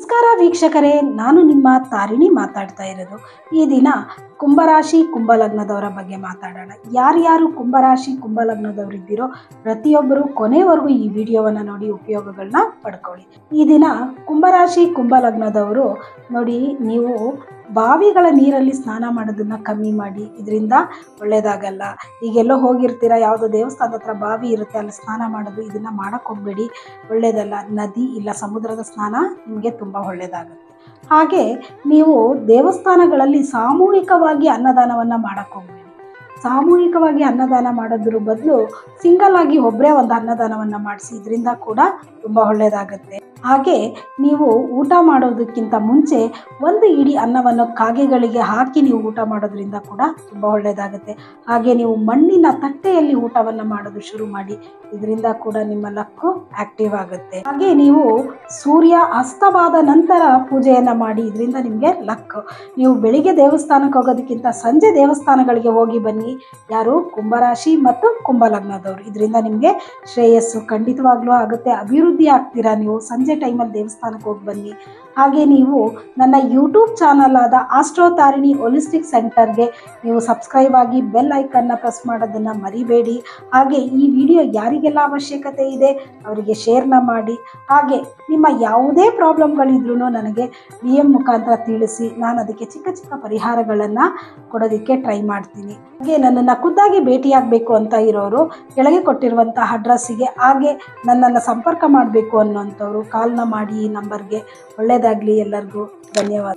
ನಮಸ್ಕಾರ ವೀಕ್ಷಕರೇ, ನಾನು ನಿಮ್ಮ ತಾರಿಣಿ ಮಾತಾಡ್ತಾ ಇರೋದು. ಈ ದಿನ ಕುಂಭರಾಶಿ ಕುಂಭಲಗ್ನದವರ ಬಗ್ಗೆ ಮಾತಾಡೋಣ. ಯಾರ್ಯಾರು ಕುಂಭರಾಶಿ ಕುಂಭಲಗ್ನದವರು ಇದ್ದೀರೋ ಪ್ರತಿಯೊಬ್ಬರು ಕೊನೆವರೆಗೂ ಈ ವಿಡಿಯೋವನ್ನು ನೋಡಿ ಉಪಯೋಗಗಳನ್ನ ಪಡ್ಕೊಳ್ಳಿ. ಈ ದಿನ ಕುಂಭರಾಶಿ ಕುಂಭಲಗ್ನದವರು ನೋಡಿ, ನೀವು ಬಾವಿಗಳ ನೀರಲ್ಲಿ ಸ್ನಾನ ಮಾಡೋದನ್ನ ಕಮ್ಮಿ ಮಾಡಿ. ಇದರಿಂದ ಒಳ್ಳೇದಾಗಲ್ಲ. ಈಗೆಲ್ಲೋ ಹೋಗಿರ್ತೀರ, ಯಾವುದೋ ದೇವಸ್ಥಾನದ ಹತ್ರ ಬಾವಿ ಇರುತ್ತೆ, ಅಲ್ಲಿ ಸ್ನಾನ ಮಾಡೋದು, ಇದನ್ನ ಮಾಡಕ್ಕೆ ಹೋಗ್ಬೇಡಿ, ಒಳ್ಳೇದಲ್ಲ. ನದಿ ಇಲ್ಲ ಸಮುದ್ರದ ಸ್ನಾನ ನಿಮಗೆ ತುಂಬ ಒಳ್ಳೇದಾಗುತ್ತೆ. ಹಾಗೆ ನೀವು ದೇವಸ್ಥಾನಗಳಲ್ಲಿ ಸಾಮೂಹಿಕವಾಗಿ ಅನ್ನದಾನವನ್ನು ಮಾಡಕ್ಕೆ ಹೋಗ್ಬೇಡಿ. ಸಾಮೂಹಿಕವಾಗಿ ಅನ್ನದಾನ ಮಾಡೋದ್ರ ಬದಲು ಸಿಂಗಲ್ ಆಗಿ ಒಬ್ಬರೇ ಒಂದು ಅನ್ನದಾನವನ್ನು ಮಾಡಿಸಿ, ಇದರಿಂದ ಕೂಡ ತುಂಬ ಒಳ್ಳೆಯದಾಗುತ್ತೆ. ಹಾಗೆ ನೀವು ಊಟ ಮಾಡೋದಕ್ಕಿಂತ ಮುಂಚೆ ಒಂದು ಇಡೀ ಅನ್ನವನ್ನು ಕಾಗೆಗಳಿಗೆ ಹಾಕಿ ನೀವು ಊಟ ಮಾಡೋದ್ರಿಂದ ಕೂಡ ತುಂಬ ಒಳ್ಳೆಯದಾಗುತ್ತೆ. ಹಾಗೆ ನೀವು ಮಣ್ಣಿನ ತಟ್ಟೆಯಲ್ಲಿ ಊಟವನ್ನು ಮಾಡೋದು ಶುರು ಮಾಡಿ, ಇದರಿಂದ ಕೂಡ ನಿಮ್ಮ ಲಕ್ಕು ಆಕ್ಟಿವ್ ಆಗುತ್ತೆ. ಹಾಗೆ ನೀವು ಸೂರ್ಯ ಅಸ್ತವಾದ ನಂತರ ಪೂಜೆಯನ್ನು ಮಾಡಿ, ಇದರಿಂದ ನಿಮಗೆ ಲಕ್. ನೀವು ಬೆಳಿಗ್ಗೆ ದೇವಸ್ಥಾನಕ್ಕೆ ಹೋಗೋದಕ್ಕಿಂತ ಸಂಜೆ ದೇವಸ್ಥಾನಗಳಿಗೆ ಹೋಗಿ ಬನ್ನಿ. ಯಾರು ಕುಂಭರಾಶಿ ಮತ್ತು ಕುಂಭಲಗ್ನದವರು, ಇದರಿಂದ ನಿಮಗೆ ಶ್ರೇಯಸ್ಸು ಖಂಡಿತವಾಗ್ಲೂ ಆಗುತ್ತೆ. ಅಭಿವೃದ್ಧಿ ಆಗ್ತೀರಾ ನೀವು. ಸಂಜೆ ಟೈಮಲ್ಲಿ ದೇವಸ್ಥಾನಕ್ಕೆ ಹೋಗಿ ಬನ್ನಿ. ಹಾಗೆ ನೀವು ನನ್ನ ಯೂಟ್ಯೂಬ್ ಚಾನಲ್ ಆದ ಆಸ್ಟ್ರೋ ತಾರಿಣಿ ಹೋಲಿಸ್ಟಿಕ್ ಸೆಂಟರ್ಗೆ ನೀವು ಸಬ್ಸ್ಕ್ರೈಬ್ ಆಗಿ ಬೆಲ್ ಐಕನ್ನ ಪ್ರೆಸ್ ಮಾಡೋದನ್ನು ಮರಿಬೇಡಿ. ಹಾಗೆ ಈ ವಿಡಿಯೋ ಯಾರಿಗೆಲ್ಲ ಅವಶ್ಯಕತೆ ಇದೆ ಅವರಿಗೆ ಶೇರ್ನ ಮಾಡಿ. ಹಾಗೆ ನಿಮ್ಮ ಯಾವುದೇ ಪ್ರಾಬ್ಲಮ್ಗಳಿದ್ರೂ ನನಗೆ DM ಮುಖಾಂತರ ತಿಳಿಸಿ, ನಾನು ಅದಕ್ಕೆ ಚಿಕ್ಕ ಚಿಕ್ಕ ಪರಿಹಾರಗಳನ್ನು ಕೊಡೋದಕ್ಕೆ ಟ್ರೈ ಮಾಡ್ತೀನಿ. ಹಾಗೆ ನನ್ನನ್ನು ಖುದ್ದಾಗಿ ಭೇಟಿಯಾಗಬೇಕು ಅಂತ ಇರೋರು ಕೆಳಗೆ ಕೊಟ್ಟಿರುವಂಥ ಅಡ್ರೆಸ್ಸಿಗೆ, ಹಾಗೆ ನನ್ನನ್ನು ಸಂಪರ್ಕ ಮಾಡಬೇಕು ಅನ್ನೋಂಥವ್ರು ಕಾಲ್ನ ಮಾಡಿ ಈ ನಂಬರ್ಗೆ. ಒಳ್ಳೆಯದಾಗಲಿ ಎಲ್ಲರಿಗೂ. ಧನ್ಯವಾದ.